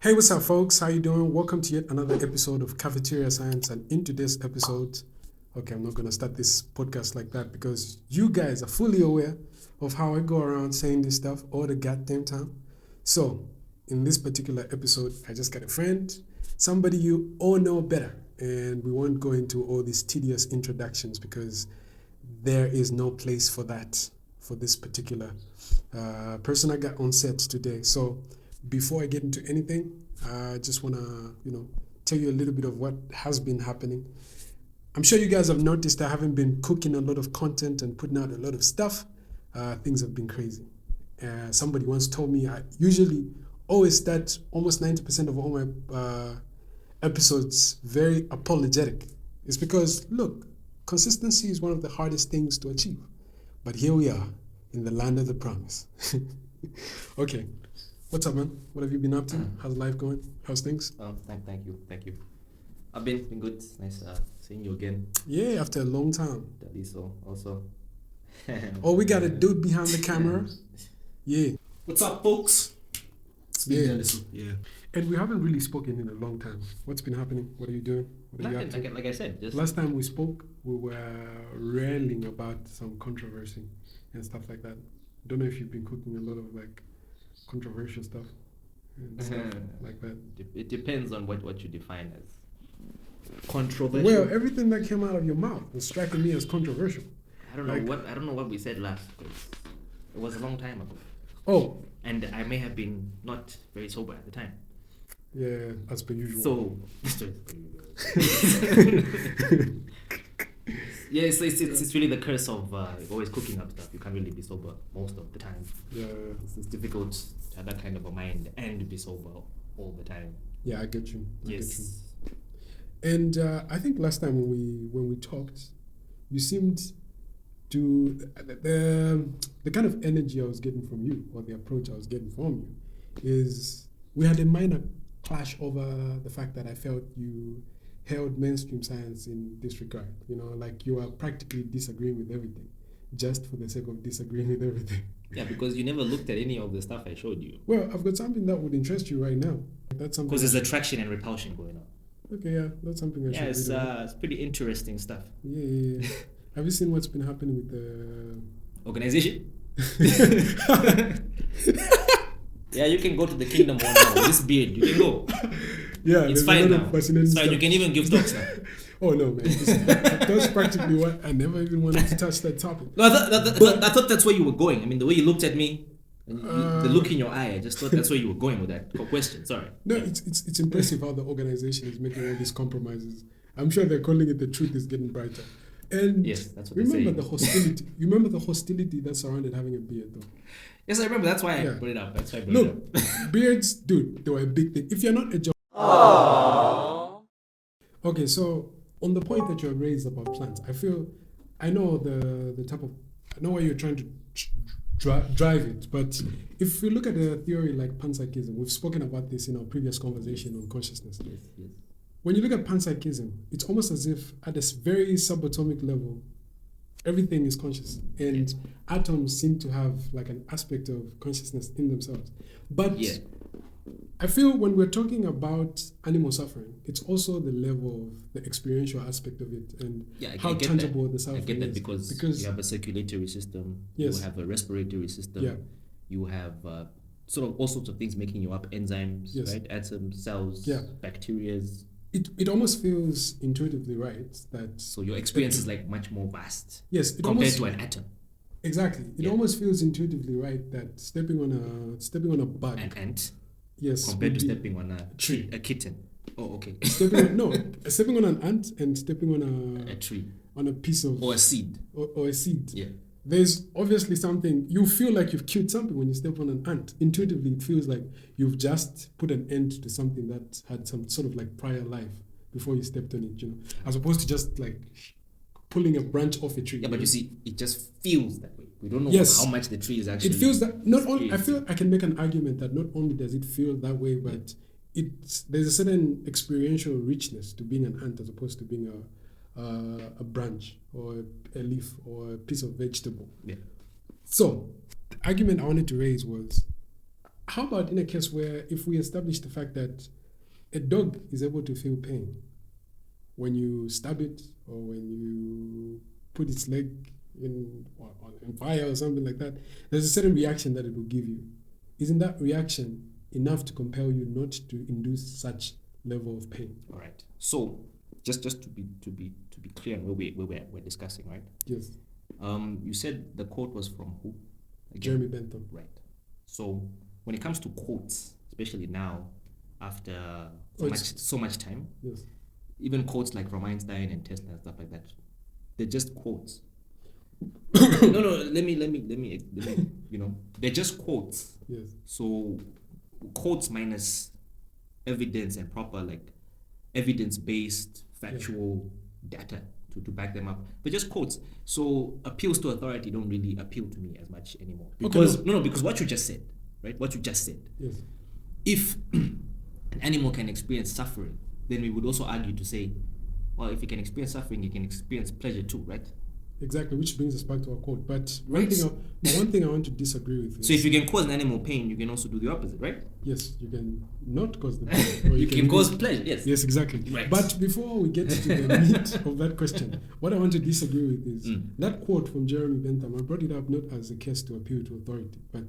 Hey, what's up, folks? How you doing? Welcome to yet another episode of Cafeteria Science. And in today's episode, okay, I'm not going to start this podcast like that because you guys are fully aware of how I go around saying this stuff all the goddamn time. So, in this particular episode, I just got a friend, somebody you all know better, and we won't go into all these tedious introductions because there is no place for that for this particular person I got on set today. So, before I get into anything, I just want to, tell you a little bit of what has been happening. I'm sure you guys have noticed I haven't been cooking a lot of content and putting out a lot of stuff. Things have been crazy. Somebody once told me I usually always start almost 90% of all my episodes very apologetic. It's because, look, consistency is one of the hardest things to achieve. But here we are in the land of the promise. Okay. What's up, man? What have you been up to? How's life going? How's things? Thank you. I've been good. It's nice seeing you again. Yeah, after a long time. That is so also. Oh, we got a dude behind the camera. Yeah. What's up, folks? It's been Veganism. Yeah. And we haven't really spoken in a long time. What's been happening? What are you doing? What are you up to? Like I said, just Last time we spoke, we were railing about some controversy and stuff like that. Don't know if you've been cooking a lot of like controversial stuff and stuff like that. it depends on what you define as controversial. Well, everything that came out of your mouth was striking me as controversial. I don't know what we said last. It was a long time ago. Oh, and I may have been not very sober at the time. yeah, as per usual. So yeah, it's really the curse of always cooking up stuff. You can't really be sober most of the time. Yeah, It's difficult to have that kind of a mind and be sober all the time. yeah, I get you. I Yes. get you. And I think last time when we talked, you seemed to the kind of energy I was getting from you, or the approach I was getting from you, is we had a minor clash over the fact that I felt you held mainstream science in disregard. Like you are practically disagreeing with everything, just for the sake of disagreeing with everything. Yeah, because you never looked at any of the stuff I showed you. Well, I've got something that would interest you right now. That's something. Because there's attraction and repulsion going on. Okay, yeah, that's something I Yeah, should read about. it's pretty interesting stuff. Yeah. Have you seen what's been happening with the Organization. Yeah, you can go to the kingdom one now. With this beard, you can go. Yeah, It's there's a fine lot now. of fascinating So you stuff. can even give talks now. Oh no, man! That's practically what I never even wanted to touch that topic. No, I thought that's where you were going. I mean, the way you looked at me, and the look in your eye, I just thought that's where you were going with that question. Sorry. No, it's impressive how the organization is making all these compromises. I'm sure they're calling it the truth is getting brighter. And Yes, that's what they remember say. the hostility. You remember the hostility that surrounded having a beard, though. Yes, I remember. That's why I Yeah. brought it up. That's why I brought it Look, up. beards, dude, they were a big thing. If you're not a job. Okay, so on the point that you have raised about plants, I know the type of, I know why you're trying to drive it, but if we look at a theory like panpsychism, we've spoken about this in our previous conversation on consciousness. Yes. When you look at panpsychism, it's almost as if at this very subatomic level, everything is conscious, and atoms seem to have like an aspect of consciousness in themselves. But Yeah. I feel when we're talking about animal suffering, it's also the level of the experiential aspect of it and Yeah, I how get tangible that. the I suffering get that is. because you have a circulatory system, Yes. you have a respiratory system, Yeah. you have sort of all sorts of things making you up, enzymes, Yes. right? Atoms, cells, Yeah. bacterias. it almost feels intuitively right that So your experience is like much more vast yes, it compared almost to an atom. exactly. It Yeah. almost feels intuitively right that stepping on a bug, An ant yes, compared would to be- stepping on a kitten. Oh, okay. stepping on an ant and stepping on A tree on a piece of or a seed. or a seed. Yeah. There's obviously something, you feel like you've killed something when you step on an ant. Intuitively, it feels like you've just put an end to something that had some sort of like prior life before you stepped on it, as opposed to just like pulling a branch off a tree. Yeah, but you see, it just feels that way. We don't know Yes. how much the tree is actually. It feels that not only, I experiencing. feel I can make an argument that not only does it feel that way, but there's a certain experiential richness to being an ant as opposed to being a branch or a leaf or a piece of vegetable. Yeah. So the argument I wanted to raise was how about in a case where if we establish the fact that a dog is able to feel pain when you stab it or when you put its leg in fire or something like that, there's a certain reaction that it will give you. Isn't that reaction enough to compel you not to induce such level of pain? All right. So just to be clear on where we're discussing, right? Yes. You said the quote was from who? Again? Jeremy Bentham. Right. So when it comes to quotes, especially now, after so much time, yes, even quotes like from Einstein and Tesla and stuff like that, they're just quotes. no, let me, they're just quotes. Yes. So quotes minus evidence and proper evidence-based factual data to back them up. They're just quotes. So appeals to authority don't really appeal to me as much anymore. Because because what you just said, right? What you just said. Yes. If an animal can experience suffering, then we would also argue to say, well, if it can experience suffering, it can experience pleasure too, right? Exactly, which brings us back to our quote. But Right. one thing I want to disagree with is, So if you can cause an animal pain, you can also do the opposite, right? yes, you can not cause the pain. Or You can cause pleasure, yes. Yes, exactly. Right. But before we get to the meat of that question, what I want to disagree with is that quote from Jeremy Bentham. I brought it up not as a case to appeal to authority, but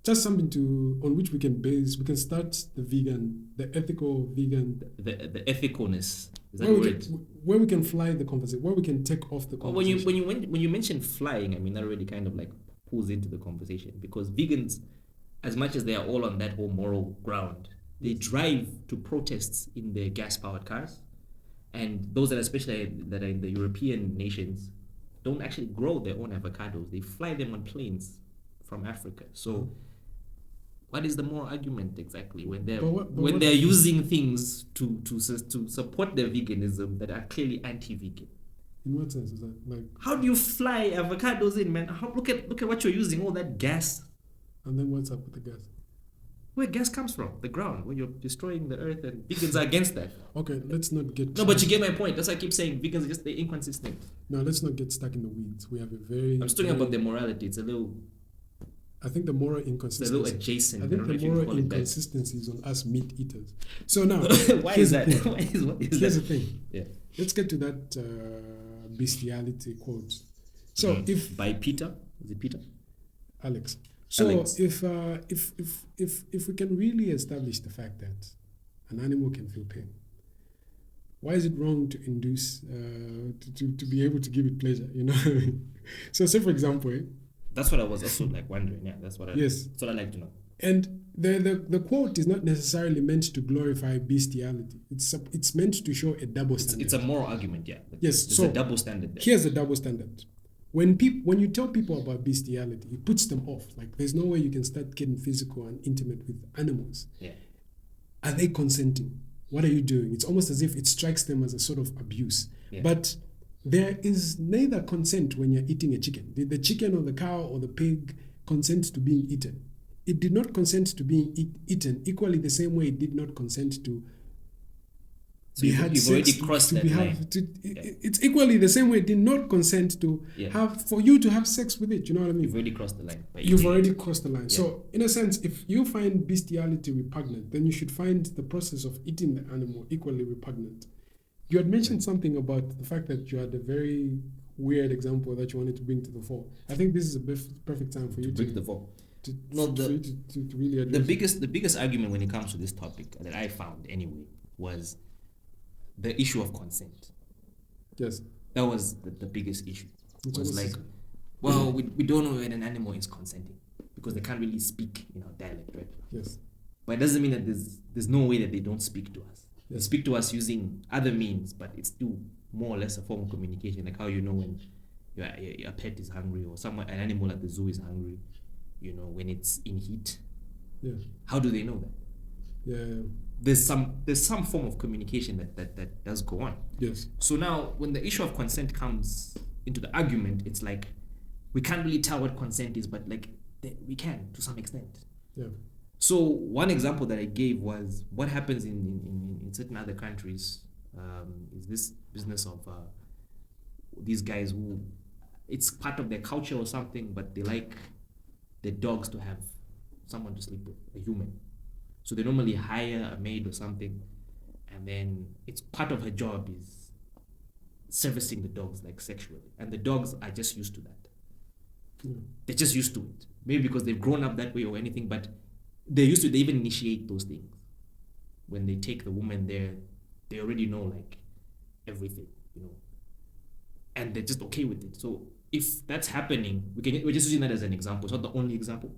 just something on which we can start the ethical vegan. The ethicalness. Is that Where the we, word? where we can fly the conversation, where we can take off the Well, conversation. when you mention flying, I mean that already kind of like pulls into the conversation, because vegans, as much as they are all on that whole moral ground, they drive to protests in their gas-powered cars, and those that are in the European nations don't actually grow their own avocados. They fly them on planes from Africa. So what is the moral argument exactly when they're using things to support their veganism that are clearly anti-vegan? In what sense is that? Like, how do you fly avocados in, man? Look at what you're using, all that gas. and then what's up with the gas? Where gas comes from? The ground, where you're destroying the earth, and vegans are against that. Okay, let's not get. No, but you get my point. That's why I keep saying vegans are just they're inconsistent. No, let's not get stuck in the weeds. We have a very. I'm just talking about their morality. It's a little I think the moral It's a inconsistency. little adjacent. I I think don't know the if you can moral call it that. inconsistency is on us meat eaters. So now, Why here's is that? the thing. What is Here's that? the thing. Yeah. Let's get to that bestiality quote. So if by Peter, is it Peter? Alex. So Alex. if we can really establish the fact that an animal can feel pain, why is it wrong to induce to be able to give it pleasure? You know what I mean? So say for example, That's what I was also like wondering. Yeah, that's what I like to know. and the quote is not necessarily meant to glorify bestiality. It's meant to show a double standard. It's a moral argument, yeah. Yes, There's so a double standard there. Here's a double standard. When you tell people about bestiality, it puts them off. Like there's no way you can start getting physical and intimate with animals. Yeah. Are they consenting? What are you doing? It's almost as if it strikes them as a sort of abuse. Yeah. But there is neither consent when you're eating a chicken. Did the chicken or the cow or the pig consent to being eaten? It did not consent to being eaten equally the same way it did not consent to So you've already crossed that line. It's equally the same way it did not consent to for you to have sex with it. You know what I mean? You've already crossed the line. You've already crossed the line. Yeah. So, in a sense, if you find bestiality repugnant, then you should find the process of eating the animal equally repugnant. You had mentioned something about the fact that you had a very weird example that you wanted to bring to the fore. I think this is a perfect time for you Break the fall. to really The address biggest argument when it comes to this topic that I found anyway was the issue of consent. Yes. That was the biggest issue. It's It was almost- like, well, we don't know when an animal is consenting because they can't really speak in our dialect, right? Yes. But it doesn't mean that there's no way that they don't speak to us. They Yes. speak to us using other means, but it's still more or less a form of communication, like how you know when your pet is hungry or an animal at the zoo is hungry, you know, when it's in heat. Yeah. How do they know that? Yeah. There's some form of communication that does go on. Yes. So now when the issue of consent comes into the argument, it's like we can't really tell what consent is, but like we can to some extent. Yeah. So one example that I gave was what happens in certain other countries is this business of these guys who it's part of their culture or something, but they like their dogs to have someone to sleep with, a human. So they normally hire a maid or something, and then it's part of her job is servicing the dogs like sexually, and the dogs are just used to that. They're just used to it. Maybe because they've grown up that way or anything, but they're used to it. They even initiate those things. When they take the woman there, they already know like everything, and they're just okay with it. So if that's happening, we're just using that as an example. It's not the only example.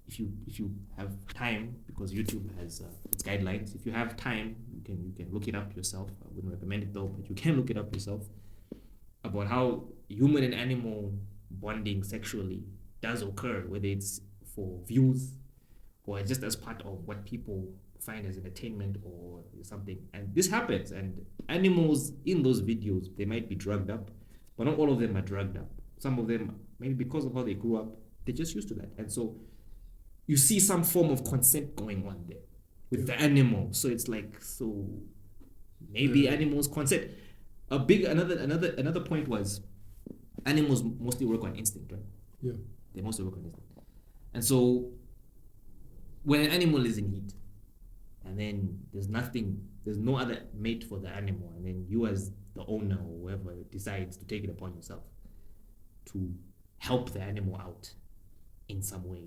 If you have time, because YouTube has its guidelines, if you have time, you can look it up yourself. I wouldn't recommend it though, but you can look it up yourself about how human and animal bonding sexually does occur, whether it's for views or just as part of what people find as entertainment or something. And this happens, and animals in those videos, they might be drugged up, but not all of them are drugged up. Some of them, maybe because of how they grew up, they're just used to that. And so you see some form of consent going on there with the animal. So it's like, so maybe animals consent. Another point was animals mostly work on instinct, right? Yeah. They mostly work on instinct. And so when an animal is in heat, and then there's no other mate for the animal, and then you as the owner or whoever decides to take it upon yourself to help the animal out in some way.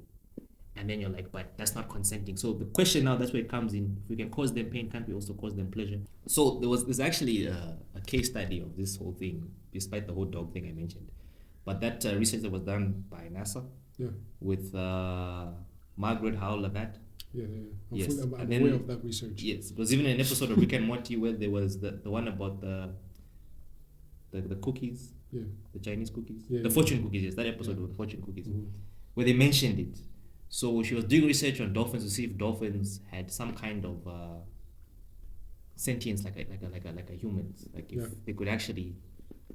And then you're like, but that's not consenting. So the question now, that's where it comes in. If we can cause them pain, can't we also cause them pleasure? So there's actually a case study of this whole thing, despite the whole dog thing I mentioned. But that research that was done by NASA with Margaret Howell-Labatt. Yes. I'm aware of that research. Yes, it was even an episode of Rick and Morty where there was the one about the cookies, the Chinese cookies, the fortune cookies. Yes, that episode with fortune cookies, where they mentioned it. So she was doing research on dolphins to see if dolphins had some kind of sentience like a humans, like if they could actually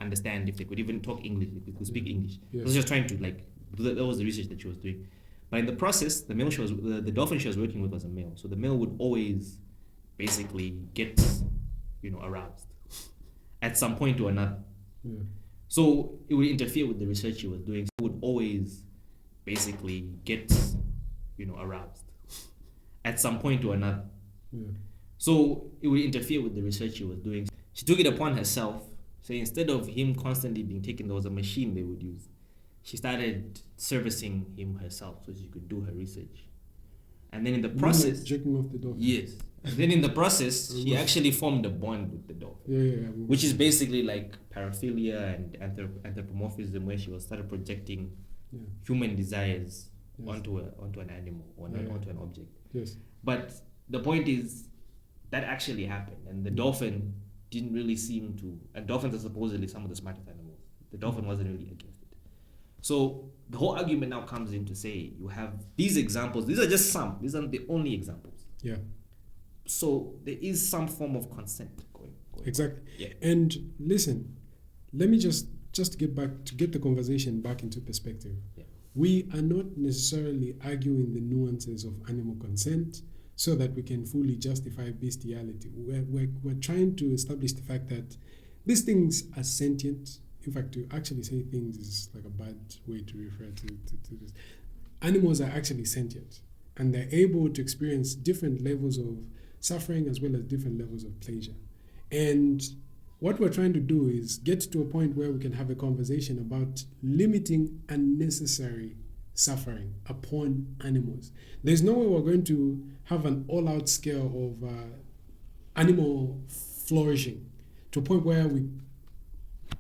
understand, if they could even talk English, if they could speak English. She was just trying to that was the research that she was doing. But in the process, the dolphin she was working with was a male. So the male would always basically get, aroused at some point or another. So it would interfere with the research she was doing. So it would always basically get, aroused at some point or another. So it would interfere with the research she was doing. She took it upon herself. So instead of him constantly being taken, there was a machine they would use. She started servicing him herself so she could do her research. And then in the process... Jerking off the dog. Yes. And then in the process, she actually formed a bond with the dog. Which is basically like paraphilia and anthropomorphism, where she started projecting human desires onto an animal or onto an object. Yes. But the point is, that actually happened. And the dolphin didn't really seem to... And dolphins are supposedly some of the smartest animals. The dolphin wasn't really against it. So the whole argument now comes in to say you have these examples. These are just some. These aren't the only examples. Yeah. So there is some form of consent going exactly. Yeah. And listen, let me just get the conversation back into perspective. Yeah. We are not necessarily arguing the nuances of animal consent so that we can fully justify bestiality. We're trying to establish the fact that these things are sentient. In fact, to actually say things is like a bad way to refer to this. Animals are actually sentient, and they're able to experience different levels of suffering as well as different levels of pleasure. And what we're trying to do is get to a point where we can have a conversation about limiting unnecessary suffering upon animals. There's no way we're going to have an all-out scale of animal flourishing to a point where we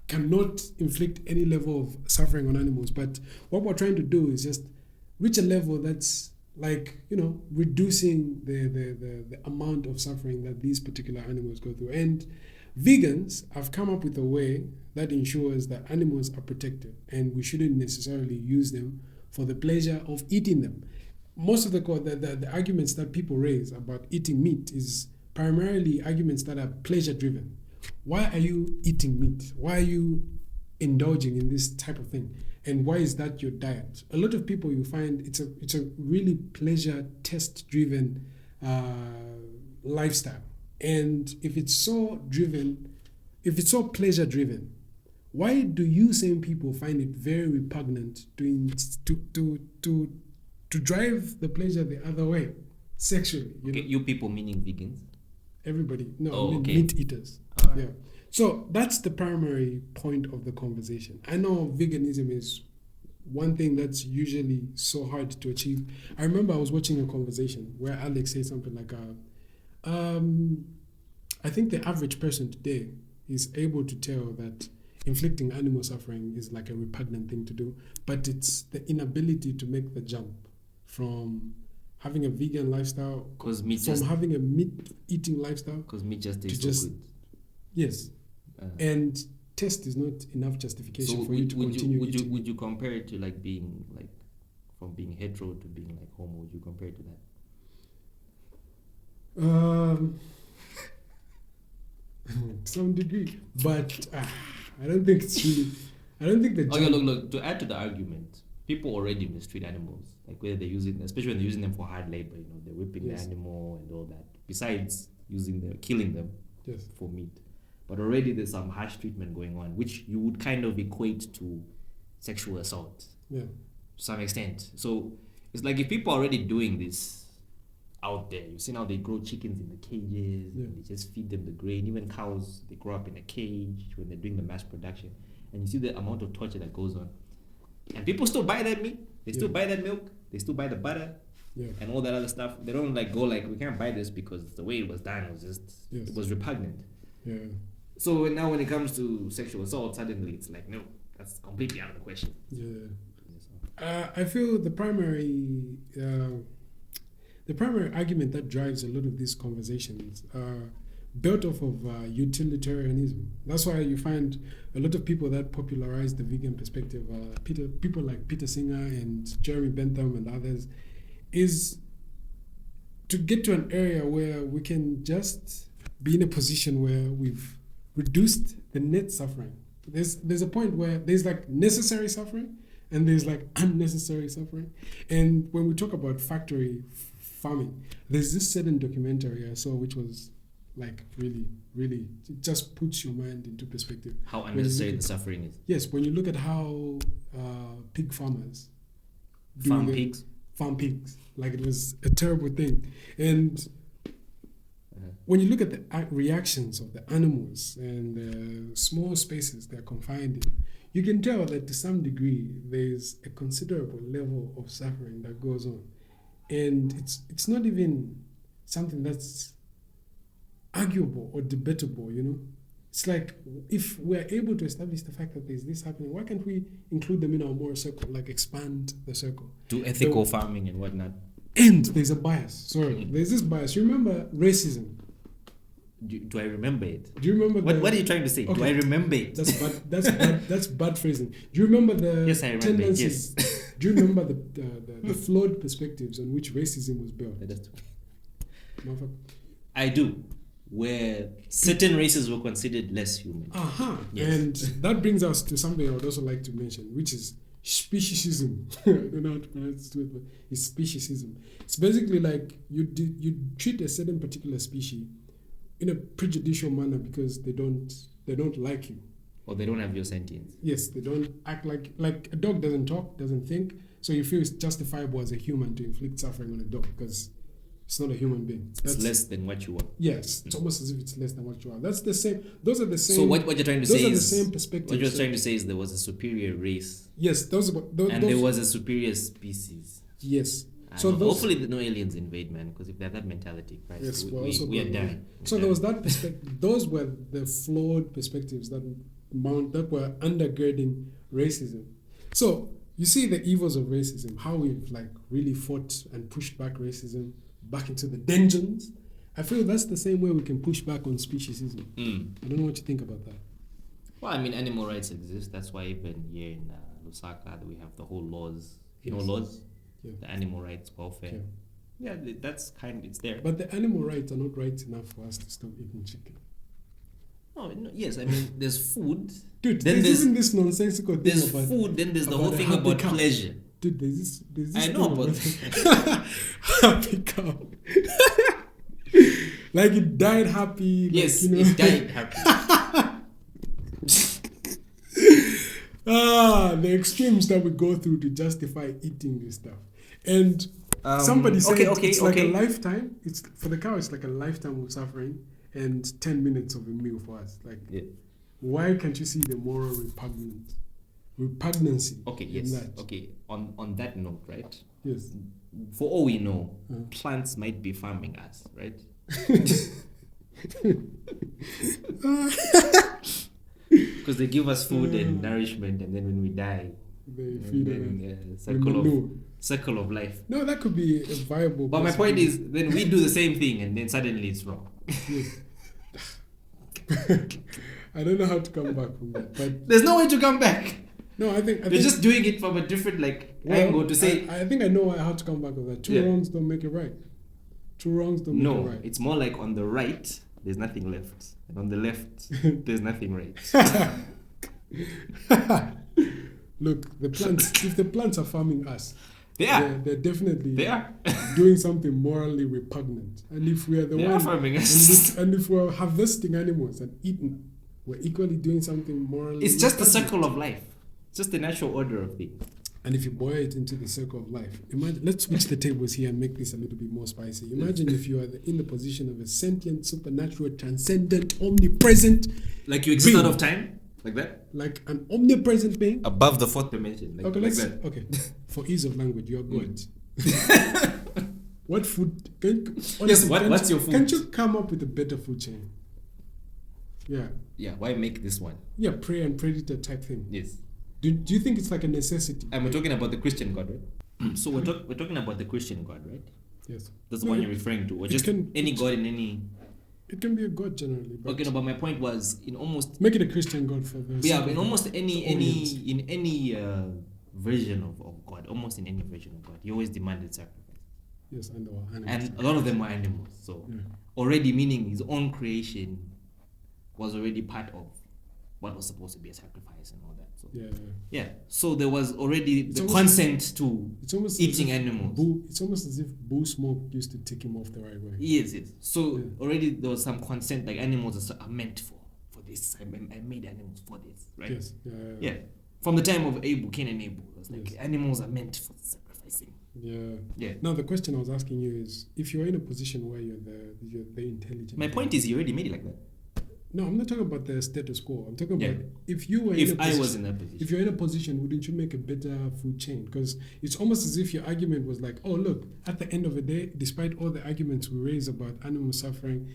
cannot inflict any level of suffering on animals. But what we're trying to do is just reach a level that's reducing the amount of suffering that these particular animals go through. And vegans have come up with a way that ensures that animals are protected and we shouldn't necessarily use them for the pleasure of eating them. Most of the arguments that people raise about eating meat is primarily arguments that are pleasure driven. Why are you eating meat? Why are you indulging in this type of thing? And why is that your diet? A lot of people, you find it's a really pleasure test driven lifestyle. And if it's so pleasure driven, why do you same people find it very repugnant to to drive the pleasure the other way, sexually. Okay, you people meaning vegans? Everybody. No, Oh, I mean okay. meat eaters. Alright. Yeah. So that's the primary point of the conversation. I know veganism is one thing that's usually so hard to achieve. I remember I was watching a conversation where Alex said something like, I think the average person today is able to tell that inflicting animal suffering is like a repugnant thing to do, but it's the inability to make the jump from having a vegan lifestyle, Because meat from just having a meat eating lifestyle. because meat just tastes just- so good. Yes. And taste is not enough justification for you to continue eating. Would you compare it to like being like from being hetero to being like homo? Would you compare it to that? To some degree, but I don't think it's really. I don't think the Okay, jump- look. To add to the argument, people already mistreat animals, like whether they're using, especially when they're using them for hard labor. You know, they're whipping Yes. the animal and all that. Besides using them, killing them Yes. for meat, but already there's some harsh treatment going on, which you would kind of equate to sexual assault Yeah. to some extent. So it's like if people are already doing this out there, you've seen how they grow chickens in the cages, Yeah. and they just feed them the grain. Even cows, they grow up in a cage when they're doing the mass production, and you see the amount of torture that goes on. And people still buy that meat, they still Yeah. buy that milk, they still buy the butter, Yeah. and all that other stuff. They don't like go like, we can't buy this because the way it was done was just Yes. it was repugnant. Yeah. So now when it comes to sexual assault, suddenly it's like, no, that's completely out of the question. Yeah. I feel the primary argument that drives a lot of these conversations are built off of utilitarianism. That's why you find a lot of people that popularize the vegan perspective, people like Peter Singer and Jeremy Bentham and others, is to get to an area where we can just be in a position where we've reduced the net suffering. There's a point where there's like necessary suffering and there's like unnecessary suffering. And when we talk about factory farming, there's this certain documentary I saw which was like really, really, it just puts your mind into perspective. How When you unnecessary look the at- suffering is. Yes, when you look at how pig farmers do Farm the- pigs. farm pigs, like it was a terrible thing. And Uh-huh. when you look at the reactions of the animals and the small spaces they're confined in, you can tell that to some degree there's a considerable level of suffering that goes on. And it's not even something that's arguable or debatable, you know? It's like if we're able to establish the fact that there's this happening, why can't we include them in our moral circle, like expand the circle? Do ethical farming and whatnot. And there's a bias. Sorry, there's this bias. You remember racism? Do I remember it? Do you remember What are you trying to say? Do Okay. I remember it? That's bad. That's bad phrasing. Do you remember the Yes, I remember it, tendencies? Do you remember the flawed perspectives on which racism was built? Motherfucker. I do. Where certain races were considered less human. Aha. Yes. And that brings us to something I would also like to mention, which is speciesism. I don't know how to pronounce it, but it's speciesism. It's basically like you treat a certain particular species in a prejudicial manner because they don't like you. Or they don't have your sentience. Yes, they don't act like a dog doesn't talk, doesn't think, so you feel it's justifiable as a human to inflict suffering on a dog because it's not a human being. It's less than what you are. Yes, it's almost as if it's less than what you are. That's the same. Those are the same. So what you're trying to those say are the is same perspectives. what you're trying to say is there was a superior race Yes, those and those, there was a superior species. yes. I So know. those, Hopefully no aliens invade, man, because if they have that mentality, Christ, yes, we're we also are going- done. So there was that perspective. Those were the flawed perspectives that were undergirding racism. So you see the evils of racism, how we've like really fought and pushed back racism back into the dungeons. I feel that's the same way we can push back on speciesism. I don't know what you think about that. Well, I mean, animal rights exist. That's why even here in Lusaka, we have the whole laws. You know, Yes. laws, Yeah. the animal rights, welfare. Yeah, that's it's there. But the animal rights are not rights enough for us to stop eating chicken. No, yes, I mean, there's food. Dude, Then there's even this nonsensical thing There's about food. Then there's the about whole a thing happy about cow. pleasure. Dude, there's this I know, thing but about happy cow. Like it died happy. Like, yes, you know. it died happy. The extremes that we go through to justify eating this stuff. And somebody said it's like a okay. lifetime. It's for the cow. It's like a lifetime of suffering and 10 minutes of a meal for us. Like, Yeah. why can't you see the moral repugnancy? Okay, in yes. that? Okay, on that note, right? Yes. For all we know, plants might be farming us, right? Because they give us food and nourishment, and then when we die, They feed circle of life. No, that could be a viable. But my point is, then we do the same thing, and then suddenly it's wrong. Yes. I don't know how to come back from that, but There's no way to come back. no, I think You're just doing it from a different angle to say. I think I know how to come back with that. Two wrongs don't make it right. Two wrongs don't make it No, right. it's more like on the right, there's nothing left, and on the left, there's nothing right. Look, the plants. If the plants are farming us, they're definitely doing something morally repugnant. And if we are the They are one, farming us. and if we're harvesting animals and eating, we're equally doing something morally. It's just the repugnant. circle of life. It's just the natural order of things. And if you boil it into the circle of life, imagine. Let's switch the tables here and make this a little bit more spicy. Imagine if you are in the position of a sentient, supernatural, transcendent, omnipresent, Like you exist being. out of time, like that. like an omnipresent being. Above the fourth dimension, like, Okay, like let's. that. Okay, for ease of language, you're God. What food? What's your food? Can't you come up with a better food chain? Yeah, Yeah. Why make this one? yeah, prey and predator type thing. Yes. Do you think it's like a necessity? And we're talking about the Christian God, right? So we're talking about the Christian God, right? Yes. That's the No, one you're referring to, or it just can- any God in any. It can be a god generally. But Okay, no, but my point was in almost make it a Christian god for the. yeah, sake in of almost the any audience. version of God, almost in any version of God, he always demanded sacrifice, Yes, and our animals. and a lot of them were animals. So Yeah. already meaning his own creation was already part of what was supposed to be a sacrifice and all that. So Yeah, yeah, so there was already It's the almost- consent to it's almost eating as if animals. It's almost as if Boo Smoke used to take him off the right way. Yes. So Yeah. already there was some consent, like animals are meant for this. I made animals for this, right? Yes. Yeah. From the time of Abel, Cain and Abel, it was like Yes. animals are meant for sacrificing. Yeah. Yeah. Now the question I was asking you is, if you're in a position where you're the intelligent. My point is, he already made it like that. No, I'm not talking about the status quo. I'm talking Yeah. about if you were. If in a I position, was in that position, If you're in a position, wouldn't you make a better food chain? Because it's almost as if your argument was like, oh, look, at the end of the day, despite all the arguments we raise about animal suffering,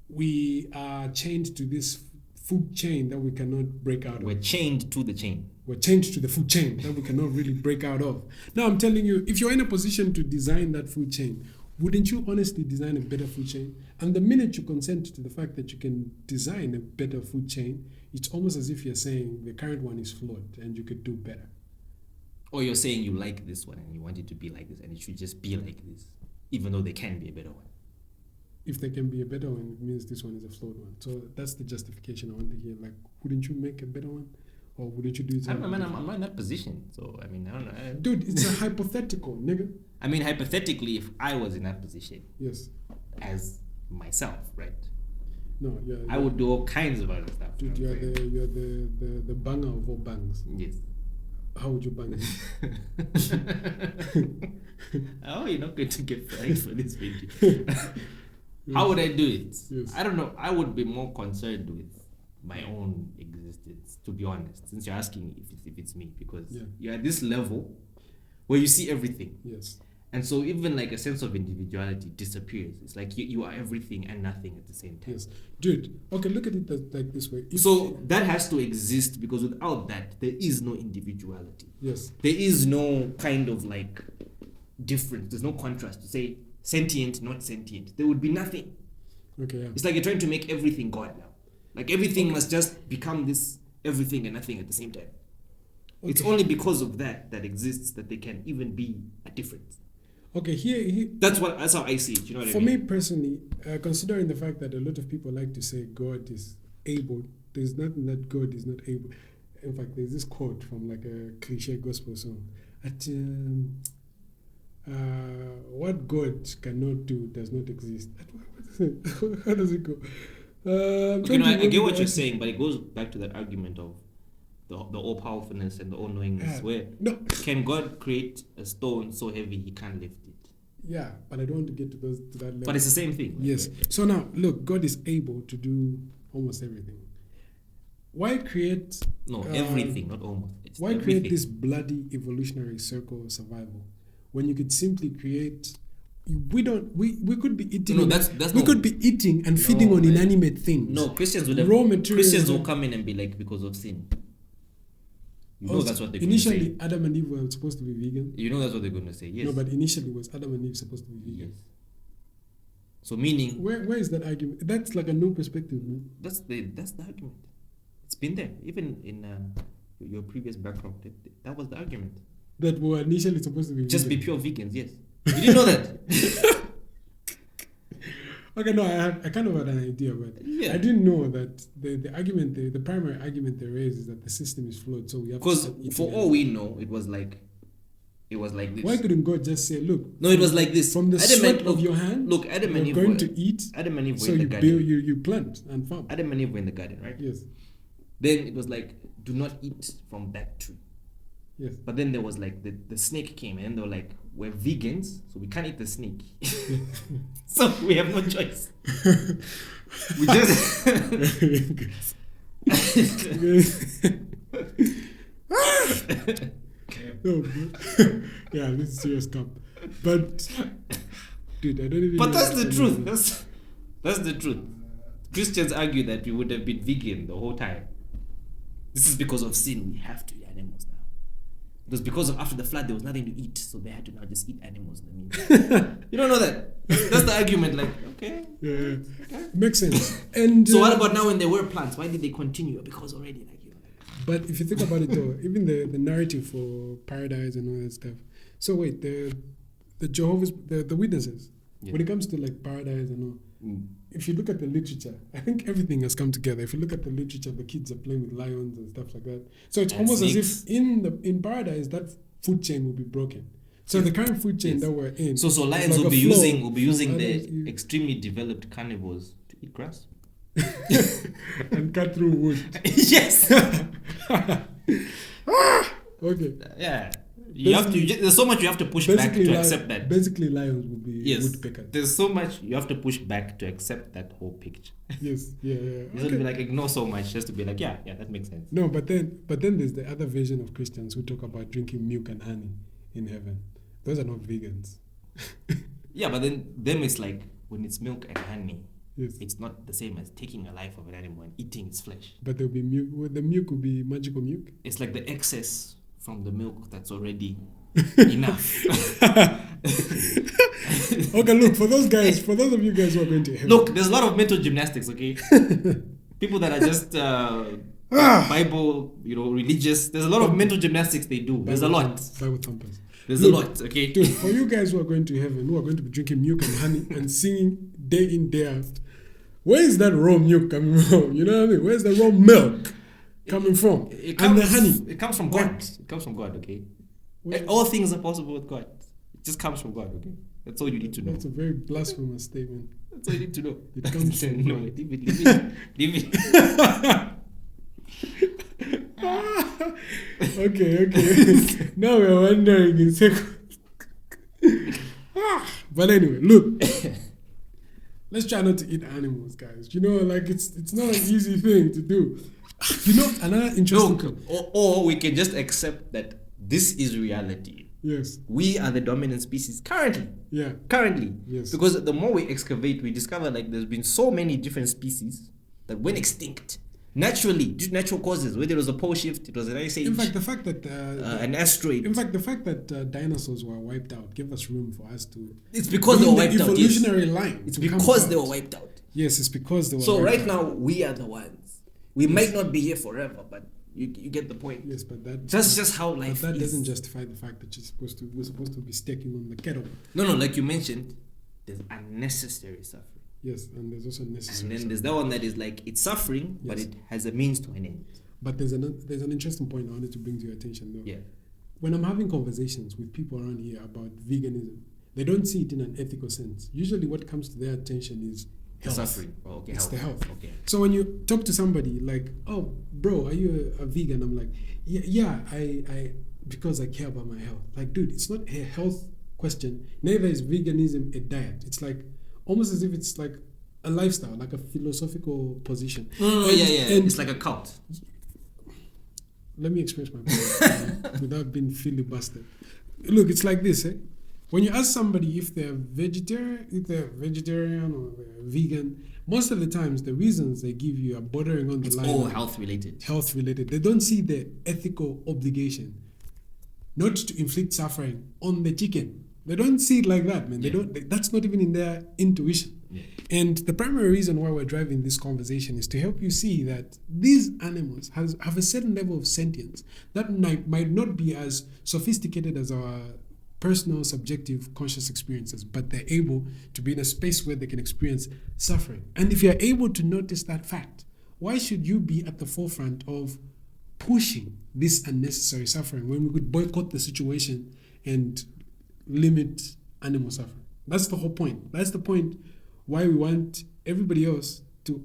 we are chained to this food chain that we cannot break out we're of. chained to the chain. We're chained to the food chain that we cannot really break out of. Now, I'm telling you, if you're in a position to design that food chain, wouldn't you honestly design a better food chain? And the minute you consent to the fact that you can design a better food chain, it's almost as if you're saying the current one is flawed and you could do better. Or you're saying you like this one and you want it to be like this and it should just be like this, even though there can be a better one. If there can be a better one, it means this one is a flawed one. So that's the justification I want to hear. Like, wouldn't you make a better one? Or wouldn't you do it? I'm not in that position. So, I mean, I don't know. Dude, it's a hypothetical, nigga. I mean, hypothetically, if I was in that position Yes. as myself, right? No, yeah. I would do all kinds of other stuff. Dude, you know what I'm you're the banger of all bangs. saying? Yes. How would you bang it? Oh, you're not going to get flagged for this video. How would I do it? Yes. I don't know. I would be more concerned with my own existence, to be honest, since you're asking if it's me, because you're at this level where you see everything. Yes. And so even like a sense of individuality disappears. It's like you are everything and nothing at the same time. Yes. Dude, okay, look at it like this way. So that has to exist, because without that, there is no individuality. Yes. There is no kind of like difference. There's no contrast to say sentient, not sentient. There would be nothing. Okay, yeah. It's like you're trying to make everything God now. Like everything must just become this everything and nothing at the same time. Okay. It's only because of that exists that there can even be a difference. Okay, here That's how I see it. You know what I for mean? me personally, considering the fact that a lot of people like to say God is able, there's nothing that God is not able. In fact, there's this quote from like a cliche gospel song. What God cannot do does not exist. How does it go? Okay, no, I get what you're saying, but it goes back to that argument of the all powerfulness and the all knowingness. Where No. can God create a stone so heavy he can't lift it? Yeah, but I don't want to get to that level. But it's the same thing. Yes. So now, look, God is able to do almost everything. Why create? Everything, not almost. It's Why everything. create this bloody evolutionary circle of survival when you could simply create? We could be eating. No, that's we could be eating and feeding on inanimate things. No, Christians would have. Raw materials. Christians will come in and be like, because of sin. You know that's what they're going to say. Initially, Adam and Eve were supposed to be vegan. You know that's what they're going to say. Yes. No, but initially was Adam and Eve supposed to be vegan? Yes. So meaning. Where is that argument? That's like a new perspective, man. That's the argument. It's been there, even in your previous background. That was the argument. That were initially supposed to be just vegan. be pure vegans. Yes. You didn't know that. Okay, no, I kind of had an idea, but I didn't know that the argument, the primary argument they raise is that the system is flawed, so we have to. Because for all we know, it was like this. Why couldn't God just say, "Look"? No, it was like this. From the sweat of your hand. Look, Adam and Eve going were, to eat. Adam and Eve were so in the you garden. build, you plant and farm. Adam and Eve were in the garden, right? Yes. Then it was like, do not eat from that tree. Yes. But then there was like the snake came and they were like, we're vegans, so we can't eat the snake. So we have no choice. We just no, yeah, this is serious cup. But dude, I don't even. But that's the truth. That's the truth. Christians argue that we would have been vegan the whole time. This is because of sin. We have to eat animals now. It was because of after the flood there was nothing to eat, so they had to now just eat animals. I mean, you don't know that. That's the argument. Like, okay, yeah. Makes sense. And so what about now when there were plants? Why did they continue? Because already, like, you know. But if you think about it, though, even the narrative for paradise and all that stuff. So wait, the Jehovah's the witnesses. Yeah. When it comes to like paradise and all, if you look at the literature, I think everything has come together. If you look at the literature, the kids are playing with lions and stuff like that. So it's And almost snakes. as if in paradise that food chain will be broken. So the current food chain that we're in. So is lions like will a be flow. using Lions, the extremely developed carnivores to eat grass. and cut through wood. Yes. Okay. Yeah. There's so much you have to push back to accept that. Basically, lions will be woodpeckers. There's so much you have to push back to accept that whole picture. Yes. Yeah. You have to be like ignore so much just to be like, yeah, that makes sense. No, but then there's the other version of Christians who talk about drinking milk and honey in heaven. Those are not vegans. Yeah, but then them it's like when it's milk and honey, Yes. it's not the same as taking a life of an animal and eating its flesh. But there'll be milk. Well, the milk will be magical milk. It's like the excess from the milk that's already enough. Okay, look, for those of you guys who are going to heaven. Look, there's a lot of mental gymnastics, okay? People that are just Bible, religious. There's a lot of mental gymnastics they do. There's a lot. Bible thumpers. There's a lot, okay? Dude, for you guys who are going to heaven, who are going to be drinking milk and honey and singing day in, day out, where is that raw milk coming from? You know what I mean? Where's the raw milk coming from? And the honey? It comes from God. It comes from God, okay? All things are possible with God. It just comes from God, okay? That's all you need to know. That's a very blasphemous statement. That's all you need to know. It comes from No, God. leave it. Okay. Now we're wondering in second. But anyway, look. Let's try not to eat animals, guys. It's not an easy thing to do. Another interesting thing. Or we can just accept that this is reality. Yes. We are the dominant species currently. Yeah. Currently. Yes. Because the more we excavate, we discover like there's been so many different species that went extinct. Naturally, due to natural causes, whether it was a pole shift, it was an ice age. In fact, the fact that an asteroid. In fact, the fact that dinosaurs were wiped out gave us room for us to. It's because they were wiped out. Evolutionary line. It's because they were wiped out. Yes, it's because they were. So wiped right now we are the ones. We might not be here forever, but you get the point. Yes, but that's just how life that is. Doesn't justify the fact that we're supposed to be staking on the kettle. No, like you mentioned, there's unnecessary suffering. Yes, and there's also necessary. And then there's that one that is like it's suffering, but it has a means to an end. But there's an interesting point I wanted to bring to your attention, though. Yeah. When I'm having conversations with people around here about veganism, they don't see it in an ethical sense. Usually, what comes to their attention is The suffering. Oh, okay. It's health. the health. Okay. So when you talk to somebody like, oh, bro, are you a vegan? I'm like, yeah, I because I care about my health. Like, dude, it's not a health question. Neither is veganism a diet. It's like almost as if it's like a lifestyle, like a philosophical position. And it's like a cult. Let me express my point without being filibustered. Look, it's like this, eh? When you ask somebody if they're vegetarian or they're vegan, most of the times the reasons they give you are bordering on the line. It's all of health related. Health related. They don't see the ethical obligation not to inflict suffering on the chicken. They don't see it like that, man. They don't. That's not even in their intuition. Yeah. And the primary reason why we're driving this conversation is to help you see that these animals have a certain level of sentience that might not be as sophisticated as our personal, subjective, conscious experiences, but they're able to be in a space where they can experience suffering. And if you're able to notice that fact, why should you be at the forefront of pushing this unnecessary suffering when we could boycott the situation and limit animal suffering? That's the whole point. That's the point why we want everybody else to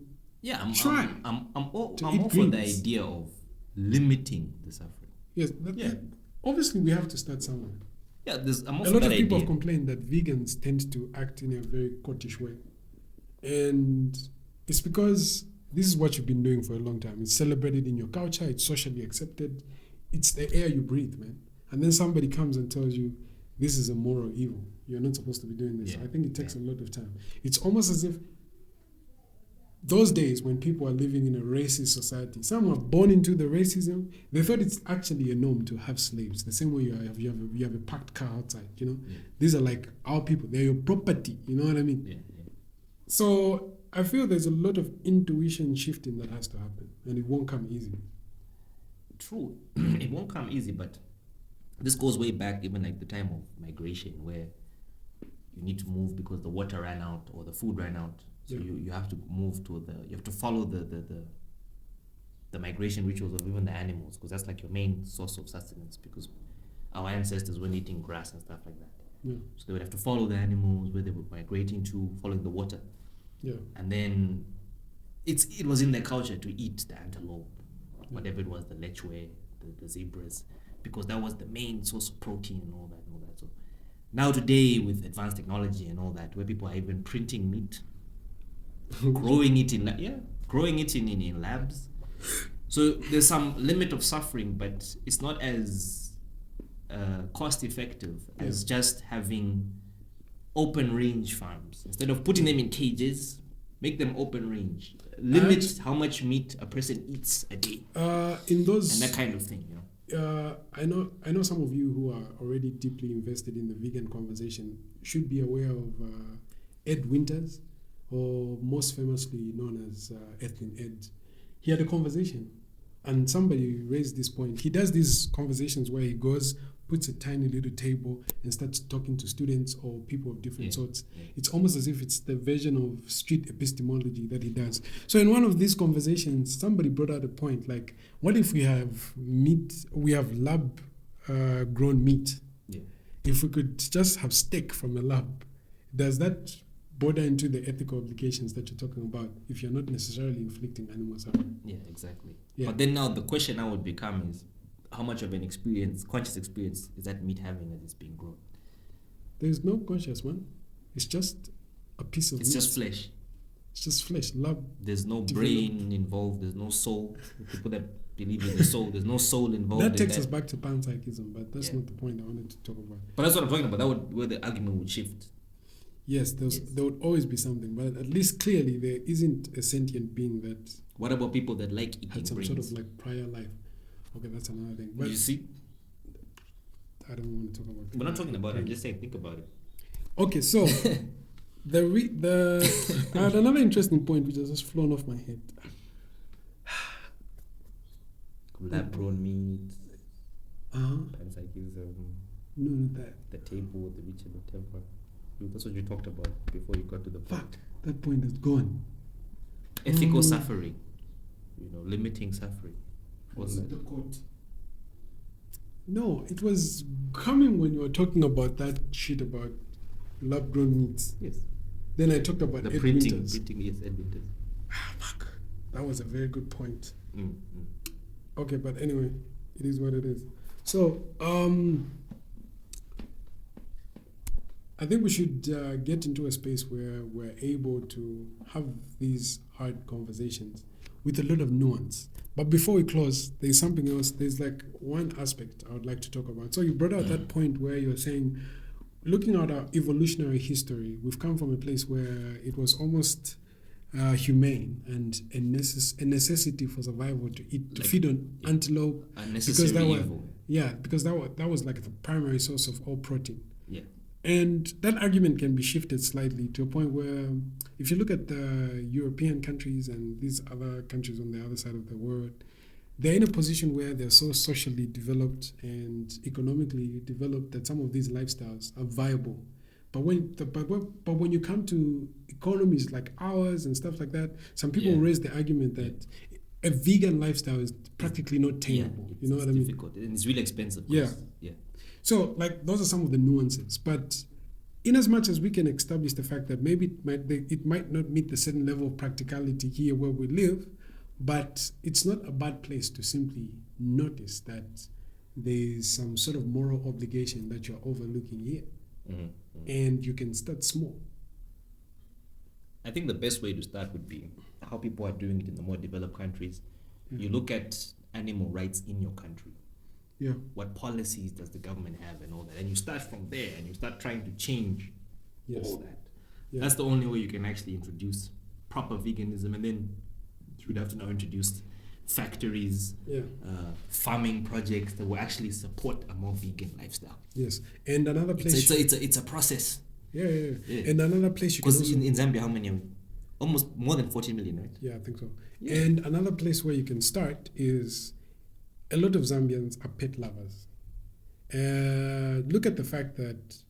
try. I'm all for the idea of limiting the suffering. Yes. Obviously, we have to start somewhere. Yeah, I'm a lot of people have complained that vegans tend to act in a very courtish way. And it's because this is what you've been doing for a long time. It's celebrated in your culture. It's socially accepted. It's the air you breathe, man. And then somebody comes and tells you, this is a moral evil. You're not supposed to be doing this. I think it takes a lot of time. It's almost as if those days when people are living in a racist society, some were born into the racism. They thought it's actually a norm to have slaves. The same way you have a parked car outside. You know, these are like our people. They're your property. You know what I mean? Yeah. So I feel there's a lot of intuition shifting that has to happen, and it won't come easy. True, it won't come easy, but this goes way back, even like the time of migration, where you need to move because the water ran out or the food ran out. So you have to move to you have to follow the migration rituals of even the animals, because that's like your main source of sustenance, because our ancestors weren't eating grass and stuff like that. Yeah. So they would have to follow the animals where they were migrating to, following the water. Yeah. And then it was in their culture to eat the antelope, whatever it was, the lechwe, the zebras, because that was the main source of protein and all that. So now today, with advanced technology and all that, where people are even printing meat, growing it in labs. So there's some limit of suffering, but it's not as cost effective as just having open range farms. Instead of putting them in cages, make them open range. Limit how much meat a person eats a day. In those and that kind of thing, you know. I know some of you who are already deeply invested in the vegan conversation should be aware of Ed Winters, or most famously known as Ethlin Ed. He had a conversation, and somebody raised this point. He does these conversations where he goes, puts a tiny little table and starts talking to students or people of different sorts. It's almost as if it's the version of street epistemology that he does. So in one of these conversations, somebody brought out a point like, what if we have lab grown meat? Yeah. If we could just have steak from a lab, does that border into the ethical obligations that you're talking about if you're not necessarily inflicting animal suffering? Yeah, exactly. Yeah. But then now the question now would become is, how much of an conscious experience is that meat having as it's being grown? There's no conscious, man. It's just a piece of meat. It's just flesh. It's just flesh. Lab. There's no brain involved. There's no soul. People that believe in the soul, there's no soul involved. That takes us back to panpsychism, but that's not the point I wanted to talk about. But that's what I'm talking about. That would where the argument would shift. Yes, there would always be something, but at least clearly there isn't a sentient being that. What about people that like eating had some brains? sort of like prior life? Okay, that's another thing. But you see, I don't want to talk about. We're not talking about it. I'm just saying, think about it. Okay, so I had another interesting point which has just flown off my head. Lab-grown meat. Panpsychism. No, not that. The table, the reach, and whatever. That's what you talked about before you got to the point. Fuck, that point is gone. Ethical suffering. Limiting suffering. What's the quote? No, it was coming when you were talking about that shit about lab-grown meats. Yes. Then I talked about The Ed printing, Winters. yes, Ed Winters. Fuck. That was a very good point. Mm. Okay, but anyway, it is what it is. So, I think we should get into a space where we're able to have these hard conversations with a lot of nuance. But before we close, there's something else. There's like one aspect I would like to talk about. So you brought out that point where you're saying, looking at our evolutionary history, we've come from a place where it was almost humane and a necessity for survival to eat, to feed on antelope. Unnecessary evil. Because that was like the primary source of all protein. Yeah. And that argument can be shifted slightly to a point where, if you look at the European countries and these other countries on the other side of the world, they're in a position where they're so socially developed and economically developed that some of these lifestyles are viable. But when you come to economies like ours and stuff like that, some people raise the argument that a vegan lifestyle is practically not tenable. You know what I mean? Difficult. And it's really expensive. Yeah. So, like, those are some of the nuances. But in as much as we can establish the fact that maybe it might not meet the certain level of practicality here where we live, but it's not a bad place to simply notice that there's some sort of moral obligation that you're overlooking here. And you can start small. I think the best way to start would be how people are doing it in the more developed countries. You look at animal rights in your country. Yeah. What policies does the government have and all that? And you start from there and you start trying to change all that. Yeah. That's the only way you can actually introduce proper veganism. And then you would have to now introduce factories, farming projects that will actually support a more vegan lifestyle. Yes. And another place... It's a process. Yeah. And another place you can also... in Zambia, how many are we? Almost more than 40 million, right? Yeah, I think so. Yeah. And another place where you can start is... A lot of Zambians are pet lovers. Look at the fact that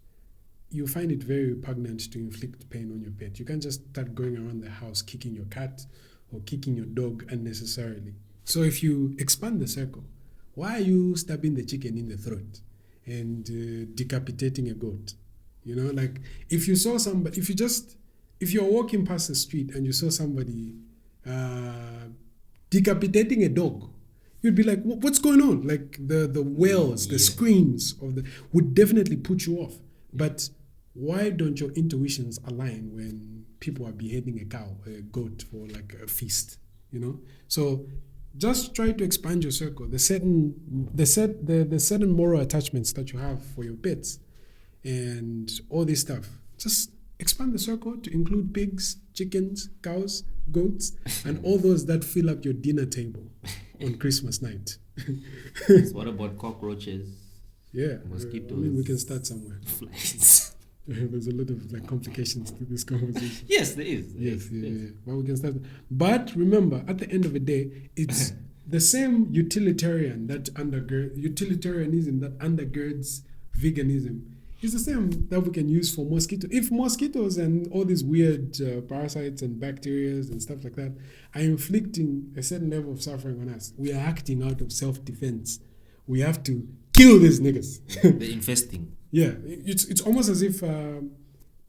you find it very repugnant to inflict pain on your pet. You can't just start going around the house kicking your cat or kicking your dog unnecessarily. So if you expand the circle, why are you stabbing the chicken in the throat and decapitating a goat? You know, like if you saw somebody, if you're walking past the street and you saw somebody decapitating a dog, you'd be like, what's going on? Like the wails, the screams would definitely put you off. But why don't your intuitions align when people are beheading a cow, a goat for like a feast? You know? So just try to expand your circle. The certain moral attachments that you have for your pets and all this stuff. Just expand the circle to include pigs, chickens, cows, goats, and all those that fill up your dinner table on Christmas night. So what about cockroaches? Yeah, mosquitoes. I mean, we can start somewhere. Flies. There's a lot of like complications to this conversation. Yes, there is. Yes. But we can start. But remember, at the end of the day, it's the same utilitarianism that undergirds veganism. It's the same that we can use for mosquitoes. If mosquitoes and all these weird parasites and bacteria and stuff like that are inflicting a certain level of suffering on us, we are acting out of self-defense. We have to kill these niggas. They're infesting. Yeah, it's almost as if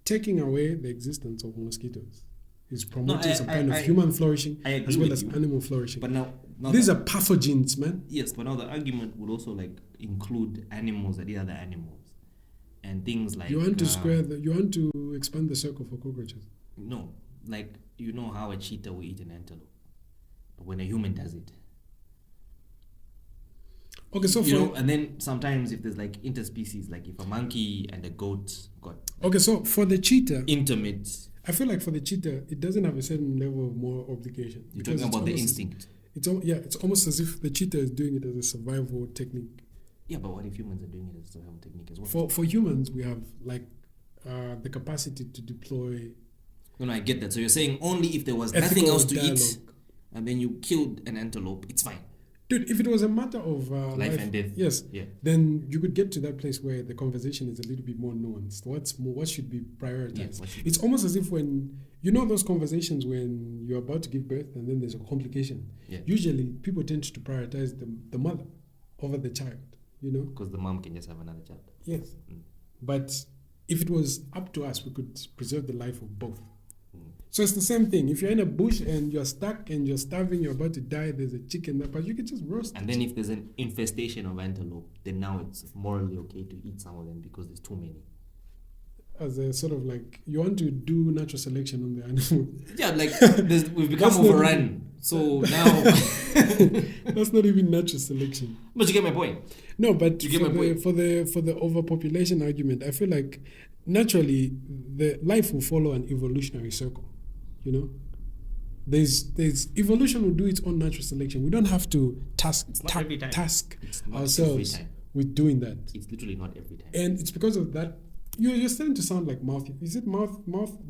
taking away the existence of mosquitoes is promoting some kind of human flourishing as well as animal flourishing. But now these are pathogens, man. Yes, but now the argument would also like include animals and the other animals. And things like... You want to expand the circle for cockroaches? No, like, you know how a cheetah will eat an antelope. But when a human does it... Okay, so and then sometimes if there's like interspecies, like if a monkey and a goat got... Okay, so for the cheetah... Intimate... I feel like for the cheetah, it doesn't have a certain level of moral obligation. You're talking about the instinct. It's almost as if the cheetah is doing it as a survival technique. Yeah, but what if humans are doing it as a survival technique as well? For humans, we have like the capacity to deploy... No, I get that. So you're saying only if there was nothing else to eat and then you killed an antelope, it's fine. Dude, if it was a matter of life and death, yes, then you could get to that place where the conversation is a little bit more nuanced. What should be prioritized? It's almost as if when you know those conversations when you're about to give birth and then there's a complication. Yeah. Usually, people tend to prioritize the mother over the child. You know, because the mom can just have another child. Yes, but if it was up to us, we could preserve the life of both. So it's the same thing. If you're in a bush and you're stuck and you're starving, you're about to die, there's a chicken there, but you can just roast And it. then if there's an infestation of antelope, then now it's morally okay to eat some of them because there's too many. As a sort of like, you want to do natural selection on the animal. Yeah, like we've become That's not overrun. So now, That's not even natural selection. but you get my point. No, but You get my point. for the overpopulation argument, I feel like naturally the life will follow an evolutionary circle. You know, there's evolution will do its own natural selection. We don't have to task not every time. task It's not ourselves every time. with doing that. It's literally not every time. And it's because of that you're starting to sound like Is it Malthus?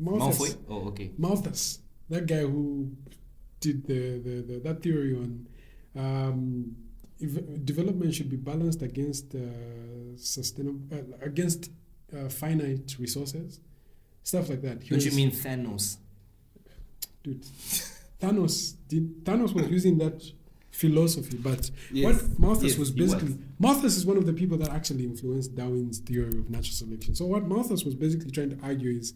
Malfoy? Oh, okay. Malthus, that guy who did the that theory on if development should be balanced against finite resources, stuff like that. Don't you mean Thanos? Dude, Thanos was using that philosophy, but Yes. what Malthus Yes, was he basically Malthus is one of the people that actually influenced Darwin's theory of natural selection. So what Malthus was basically trying to argue is,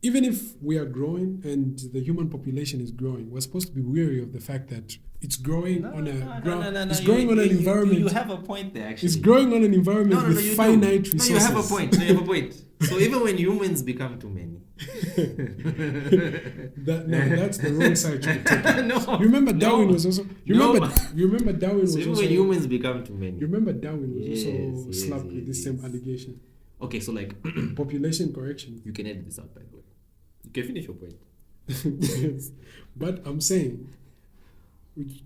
even if we are growing and the human population is growing, we're supposed to be wary of the fact that it's growing on a ground. It's growing on an environment. You have a point there, actually. It's growing on an environment with finite resources. No, you have a point. You have a point. So even when humans become too many. That's the wrong side to take. No. You remember Darwin was also. You remember Darwin So was even also. when humans become too many. You remember Darwin was also Yes, slapped with this same yes. allegation. Okay, so like Population correction. you can edit this out, by the way. You can finish your point. Yes. But I'm saying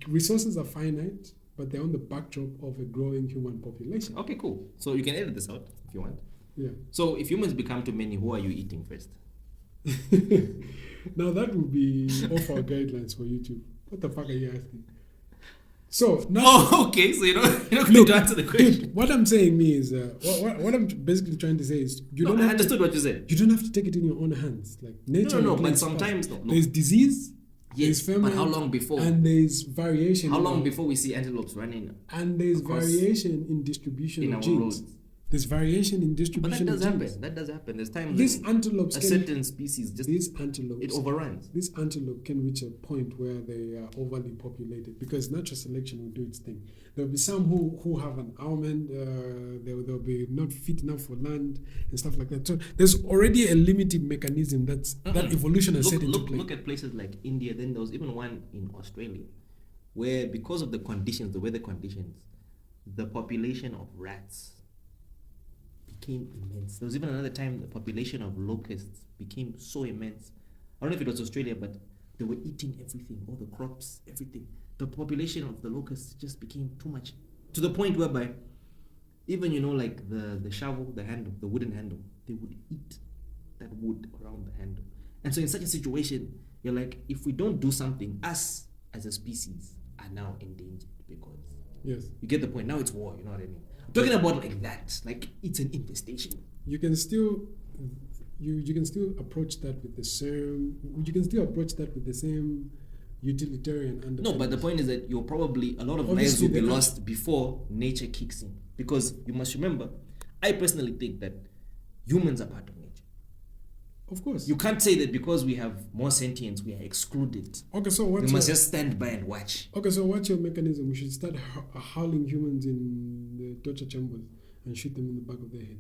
resources are finite, but they're on the backdrop of a growing human population. Okay, cool. So you can edit this out if you want. Yeah. So if humans become too many, who are you eating first? Now that would be off our guidelines for YouTube. What the fuck are you asking? So now, Oh, okay. So you're not going to answer the question. dude, what I'm saying is, what I'm basically trying to say is, you No, don't I have understood what you said. you don't have to take it in your own hands. Like nature. No, will play but its part. sometimes no. There's disease. Yes, there's but famine, how long before? And there's variation. How in long our- before we see antelopes running And there's across variation in distribution in of our genes. roads? There's variation in But distribution that does of genes. happen. That does happen. There's times These when antelopes a can certain species just these antelopes it overruns. This antelope can reach a point where they are overly populated because natural selection will do its thing. There'll be some who have an almond, they'll be not fit enough for land and stuff like that. So there's already a limiting mechanism that evolution has set into play. Look at places like India. Then there was even one in Australia where, because of the conditions, the weather conditions, the population of rats became immense. There was even another time the population of locusts became so immense. I don't know if it was Australia, but they were eating everything, all the crops, everything. The population of the locusts just became too much, to the point whereby even, like the shovel, the handle, the wooden handle, they would eat that wood around the handle. And so in such a situation, you're like, if we don't do something, us as a species are now endangered because Yes. you get the point. Now it's war, you know what I mean? I'm talking about like that, like it's an infestation. You can still you can still approach that with the same utilitarian understanding. No, but the point is that you're probably a lot of lives Obviously will be they lost before nature kicks in. Because you must remember, I personally think that humans are part of nature. Of course. You can't say that because we have more sentience, we are excluded. Okay, so We must just stand by and watch. Okay, so what's your mechanism? We should start howling humans in the torture chambers and shoot them in the back of their head.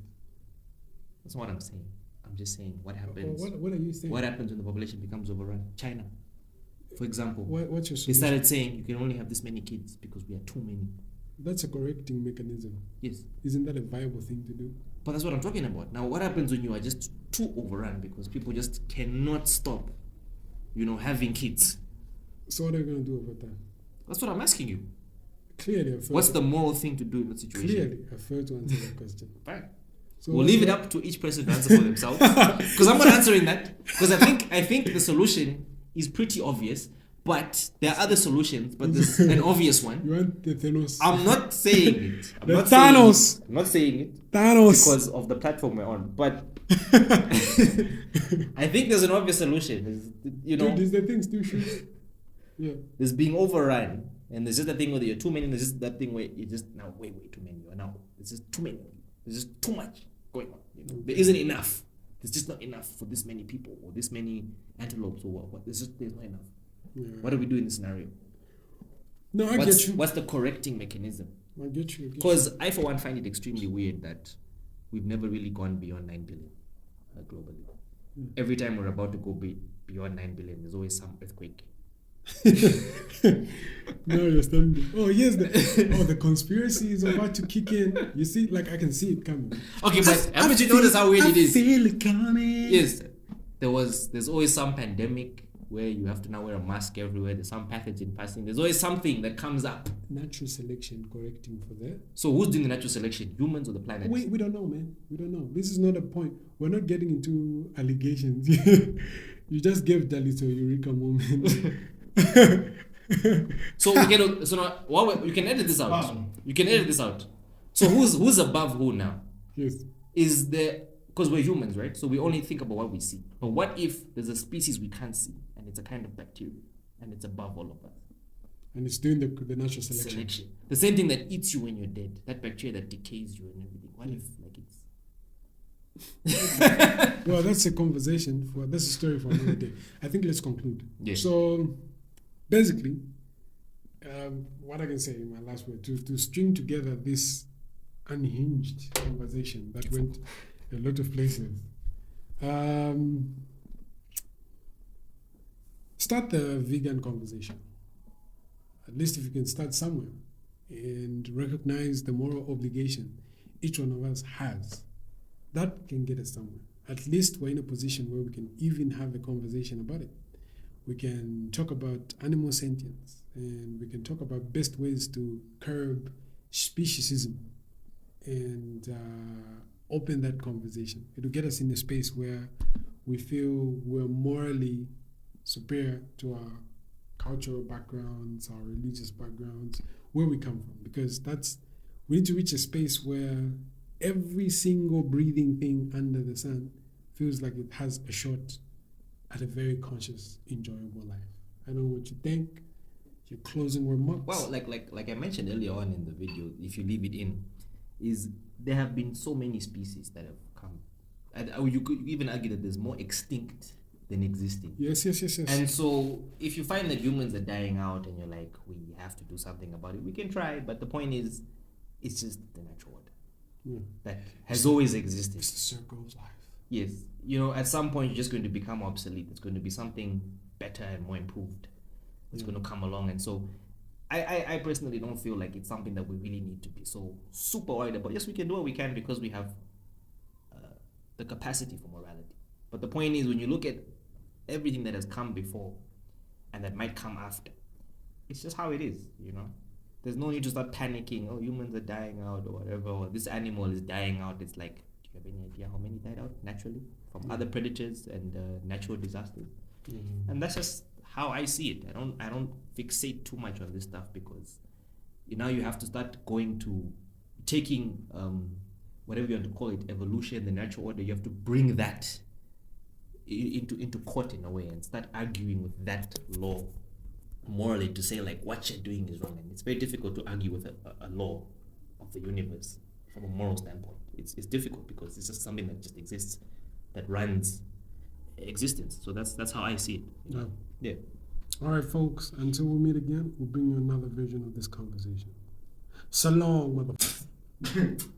That's not what I'm saying. I'm just saying what happens. What are you saying? What happens when the population becomes overrun? China, for example. What's your They solution? started saying you can only have this many kids because we are too many. That's a correcting mechanism. Yes. Isn't that a viable thing to do? But that's what I'm talking about. Now, what happens when you are just too overrun because people just cannot stop, having kids? So what are you going to do about that? That's what I'm asking you. Clearly, I failed. What's the moral thing to do in that situation? Clearly, I failed to answer that question. Fine. So We'll leave it up to each person to answer for themselves. Because I'm not answering that. Because I think the solution is pretty obvious. But there are other solutions. But there's an obvious one. You want the Thanos? I'm not saying it. I'm The not Thanos. Saying it. I'm not saying it Thanos. because of the platform we're on. But I think there's an obvious solution. Dude, is the thing still shoot? Yeah. There's being overrun, and there's just that thing where you're too many. And there's just that thing where you're just now way too many. Or now there's just too many. There's just too much going on? There isn't enough. There's just not enough for this many people or this many antelopes or what. There's not enough. Yeah. What do we do in this scenario? No, I get you. What's the correcting mechanism? I get you. Because I, for one, find it extremely weird that we've never really gone beyond 9 billion globally. Every time we're about to go beyond 9 billion, there's always some earthquake. No, you're standing. Oh yes, the conspiracy is about to kick in. You see, like I can see it coming. Okay, but haven't you noticed how weird it is? I feel it coming. Yes, there's always some pandemic where you have to now wear a mask everywhere. There's some pathogen passing. There's always something that comes up. Natural selection correcting for that. So who's doing the natural selection? Humans or the planet? We don't know, man. We don't know. This is not a point. We're not getting into allegations. You just gave Dalito a eureka moment. So you can edit this out. You can edit this out. So who's above who now? Yes. Because we're humans, right? So we only think about what we see. But what if there's a species we can't see and it's a kind of bacteria and it's above all of us? And it's doing the natural selection. The same thing that eats you when you're dead. That bacteria that decays you and everything. What if it's Well, that's a conversation that's a story for another day. I think let's conclude. Yeah. So basically, what I can say in my last word to string together this unhinged conversation that went a lot of places. Start the vegan conversation. At least if you can start somewhere and recognize the moral obligation each one of us has, that can get us somewhere. At least we're in a position where we can even have a conversation about it. We can talk about animal sentience, and we can talk about best ways to curb speciesism and open that conversation. It'll get us in a space where we feel we're morally superior to our cultural backgrounds, our religious backgrounds, where we come from. Because we need to reach a space where every single breathing thing under the sun feels like it has a shot at a very conscious, enjoyable life. I don't know what you think. Your closing remarks. Well, like I mentioned earlier on in the video, if you leave it in, is there have been so many species that have come. And you could even argue that there's more extinct than existing. Yes. And so if you find that humans are dying out and you're like, we have to do something about it, we can try. But the point is, it's just the natural order that has always existed. It's the circle of life. Yes. At some point, you're just going to become obsolete. It's going to be something better and more improved. It's going to come along. And so I personally don't feel like it's something that we really need to be so super worried about. Yes, we can do what we can because we have the capacity for morality. But the point is, when you look at everything that has come before and that might come after, it's just how it is, There's no need to start panicking, oh, humans are dying out or whatever, or this animal is dying out. It's like, do you have any idea how many died out naturally from other predators and natural disasters? And that's just how I see it. I don't fixate too much on this stuff because now you have to start going to taking whatever you want to call it, evolution, the natural order. You have to bring that into court in a way and start arguing with that law morally to say like what you're doing is wrong. And it's very difficult to argue with a law of the universe from a moral standpoint. It's difficult because it's just something that just exists, that runs existence. So that's how I see it. Yeah. All right, folks. Until we meet again, we'll bring you another version of this conversation. So long, motherfucker.